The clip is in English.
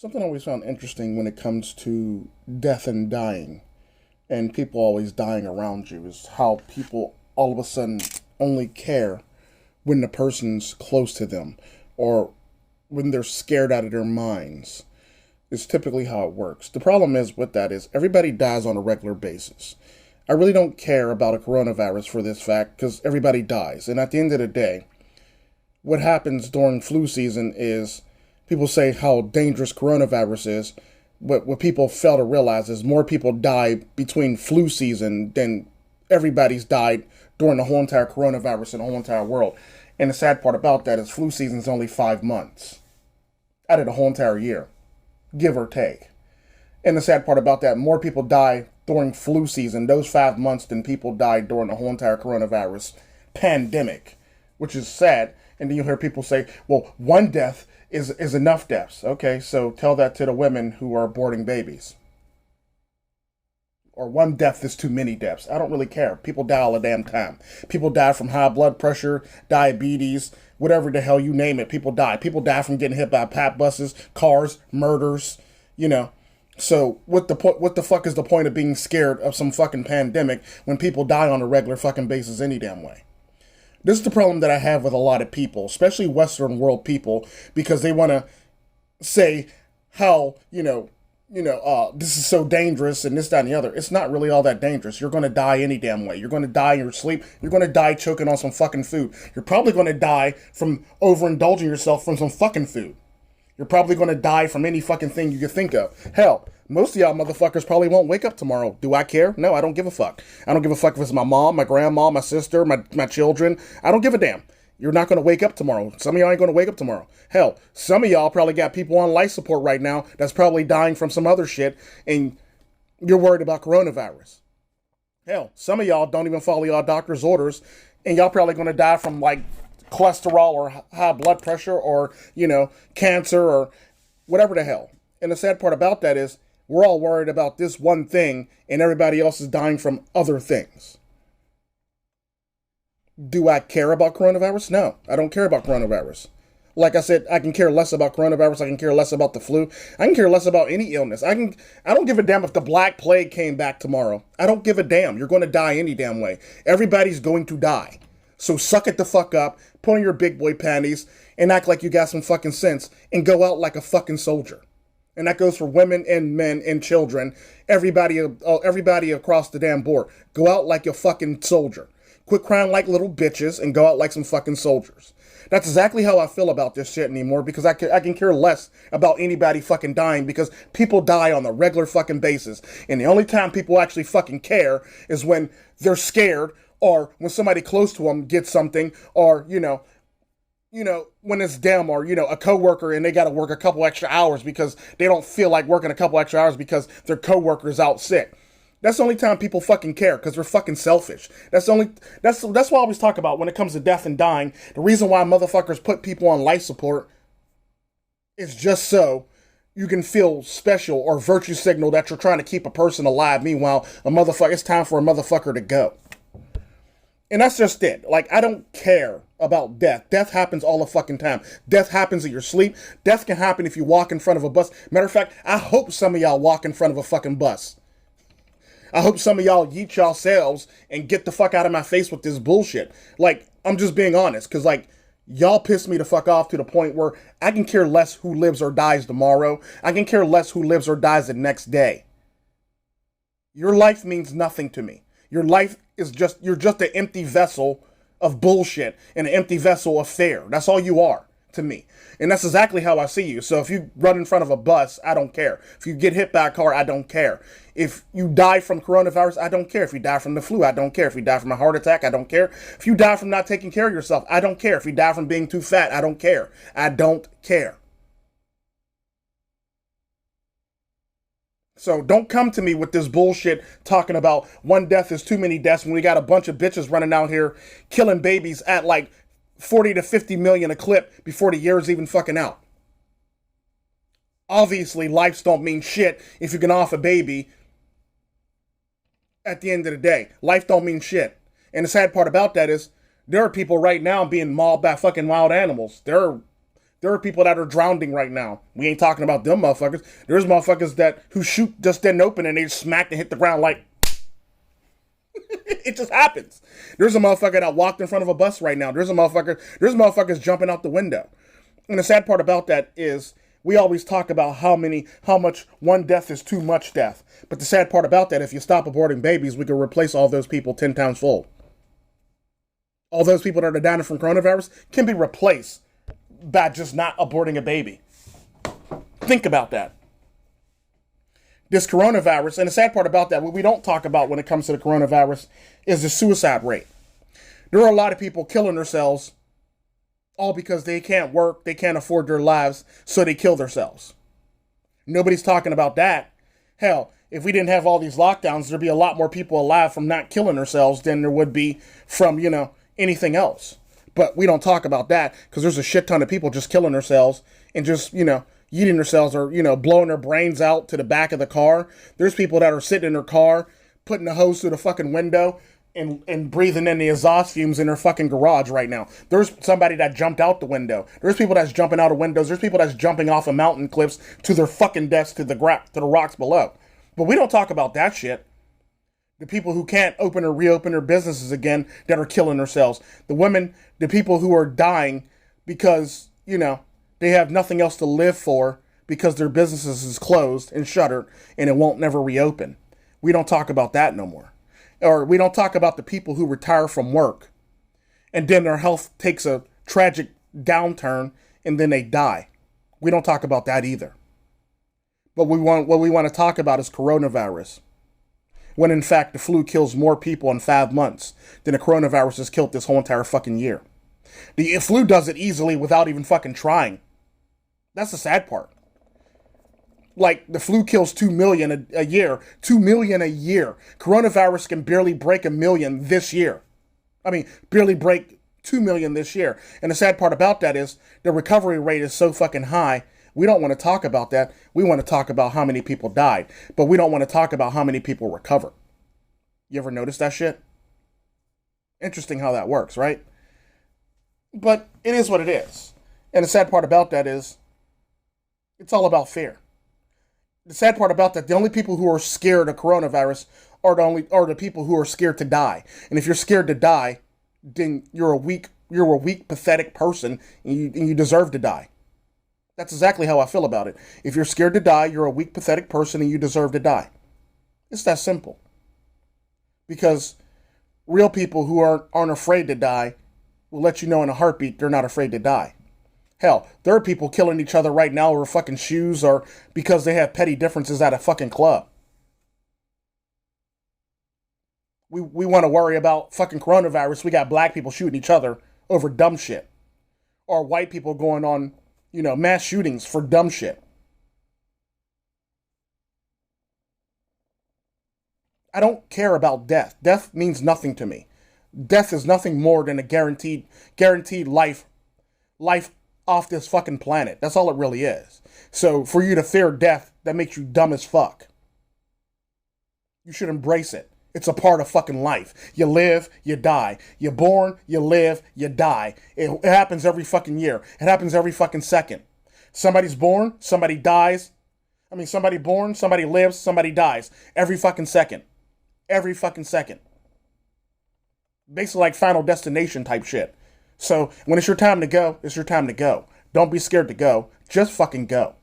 Something I always found interesting when it comes to death and dying, and people always dying around you, is how people all of a sudden only care when the person's close to them or when they're scared out of their minds. It's typically how it works. The problem is with that is everybody dies on a regular basis. I really don't care about a coronavirus for this fact because everybody dies. And at the end of the day, what happens during flu season is people say how dangerous coronavirus is. What people fail to realize is more people die between flu season than everybody's died during the whole entire coronavirus in the whole entire world. And the sad part about that is flu season is only 5 months out of the whole entire year, give or take. And the sad part about that, more people die during flu season, those 5 months, than people died during the whole entire coronavirus pandemic, which is sad. And then you hear people say, well, one death is enough deaths. Okay, so tell that to the women who are aborting babies. Or one death is too many deaths. I don't really care. People die all the damn time. People die from high blood pressure, diabetes, whatever the hell you name it. People die. People die from getting hit by pap buses, cars, murders, you know. So what the fuck is the point of being scared of some fucking pandemic when people die on a regular fucking basis any damn way? This is the problem that I have with a lot of people, especially Western world people, because they want to say how, this is so dangerous and this, that, and the other. It's not really all that dangerous. You're going to die any damn way. You're going to die in your sleep. You're going to die choking on some fucking food. You're probably going to die from overindulging yourself from some fucking food. You're probably going to die from any fucking thing you could think of. Hell, most of y'all motherfuckers probably won't wake up tomorrow. Do I care? No, I don't give a fuck. I don't give a fuck if it's my mom, my grandma, my sister, my children. I don't give a damn. You're not going to wake up tomorrow. Some of y'all ain't going to wake up tomorrow. Hell, some of y'all probably got people on life support right now that's probably dying from some other shit, and you're worried about coronavirus. Hell, some of y'all don't even follow y'all doctor's orders, and y'all probably going to die from, like, cholesterol or high blood pressure or, cancer or whatever the hell. And the sad part about that is we're all worried about this one thing and everybody else is dying from other things. Do I care about coronavirus? No, I don't care about coronavirus. Like I said, I can care less about coronavirus. I can care less about the flu. I can care less about any illness. I don't give a damn if the Black Plague came back tomorrow. I don't give a damn. You're going to die any damn way. Everybody's going to die. So suck it the fuck up, put on your big boy panties, and act like you got some fucking sense, and go out like a fucking soldier. And that goes for women and men and children, everybody across the damn board. Go out like a fucking soldier. Quit crying like little bitches and go out like some fucking soldiers. That's exactly how I feel about this shit anymore, because I can care less about anybody fucking dying, because people die on a regular fucking basis. And the only time people actually fucking care is when they're scared, or when somebody close to them gets something, or, when it's them, or, a coworker and they got to work a couple extra hours because they don't feel like working a couple extra hours because their coworker's out sick. That's the only time people fucking care, because they're fucking selfish. That's what I always talk about when it comes to death and dying. The reason why motherfuckers put people on life support is just so you can feel special or virtue signal that you're trying to keep a person alive. Meanwhile, it's time for a motherfucker to go. And that's just it. Like, I don't care about death. Death happens all the fucking time. Death happens in your sleep. Death can happen if you walk in front of a bus. Matter of fact, I hope some of y'all walk in front of a fucking bus. I hope some of y'all yeet yourselves and get the fuck out of my face with this bullshit. Like, I'm just being honest, because, like, y'all piss me the fuck off to the point where I can care less who lives or dies tomorrow. I can care less who lives or dies the next day. Your life means nothing to me. Your life is you're just an empty vessel of bullshit and an empty vessel of fear. That's all you are to me. And that's exactly how I see you. So if you run in front of a bus, I don't care. If you get hit by a car, I don't care. If you die from coronavirus, I don't care. If you die from the flu, I don't care. If you die from a heart attack, I don't care. If you die from not taking care of yourself, I don't care. If you die from being too fat, I don't care. I don't care. So don't come to me with this bullshit talking about one death is too many deaths when we got a bunch of bitches running out here killing babies at like 40 to 50 million a clip before the year's even fucking out. Obviously, lives don't mean shit if you can off a baby at the end of the day. Life don't mean shit. And the sad part about that is there are people right now being mauled by fucking wild animals. There are There are people that are drowning right now. We ain't talking about them motherfuckers. There's motherfuckers that who shoot just didn't open and they smack and hit the ground like it just happens. There's a motherfucker that walked in front of a bus right now. There's motherfuckers jumping out the window. And the sad part about that is we always talk about how much one death is too much death. But the sad part about that, if you stop aborting babies, we can replace all those people 10 times fold. All those people that are dying from coronavirus can be replaced by just not aborting a baby. Think about that. This coronavirus, and the sad part about that, what we don't talk about when it comes to the coronavirus, is the suicide rate. There are a lot of people killing themselves all because they can't work, they can't afford their lives, so they kill themselves. Nobody's talking about that. Hell, if we didn't have all these lockdowns, there'd be a lot more people alive from not killing themselves than there would be from, anything else. But we don't talk about that because there's a shit ton of people just killing themselves and just, eating themselves or, blowing their brains out to the back of the car. There's people that are sitting in their car, putting the hose through the fucking window and breathing in the exhaust fumes in their fucking garage right now. There's somebody that jumped out the window. There's people that's jumping out of windows. There's people that's jumping off of mountain cliffs to their fucking deaths to the rocks below. But we don't talk about that shit. The people who can't open or reopen their businesses again that are killing themselves. The women, the people who are dying because, they have nothing else to live for because their businesses is closed and shuttered and it won't never reopen. We don't talk about that no more. Or we don't talk about the people who retire from work and then their health takes a tragic downturn and then they die. We don't talk about that either. But what we want to talk about is coronavirus. When in fact the flu kills more people in 5 months than the coronavirus has killed this whole entire fucking year. The flu does it easily without even fucking trying. That's the sad part. Like, the flu kills 2 million a year. 2 million a year. Coronavirus can barely break 1 million this year. Barely break 2 million this year. And the sad part about that is the recovery rate is so fucking high. We don't want to talk about that. We want to talk about how many people died. But we don't want to talk about how many people recovered. You ever notice that shit? Interesting how that works, right? But it is what it is. And the sad part about that is it's all about fear. The sad part about that, the only people who are scared of coronavirus are the people who are scared to die. And if you're scared to die, then you're a weak, pathetic person, and you deserve to die. That's exactly how I feel about it. If you're scared to die, you're a weak, pathetic person, and you deserve to die. It's that simple. Because real people who aren't afraid to die will let you know in a heartbeat they're not afraid to die. Hell, there are people killing each other right now over fucking shoes or because they have petty differences at a fucking club. We want to worry about fucking coronavirus. We got black people shooting each other over dumb shit. Or white people going on, mass shootings for dumb shit. I don't care about death. Death means nothing to me. Death is nothing more than a guaranteed life off this fucking planet. That's all it really is. So for you to fear death, that makes you dumb as fuck. You should embrace it. It's a part of fucking life. You live, you die. You're born, you live, you die. It happens every fucking year. It happens every fucking second. Somebody's born, somebody dies. Somebody born, somebody lives, somebody dies. Every fucking second. Every fucking second. Basically like Final Destination type shit. So when it's your time to go, it's your time to go. Don't be scared to go. Just fucking go.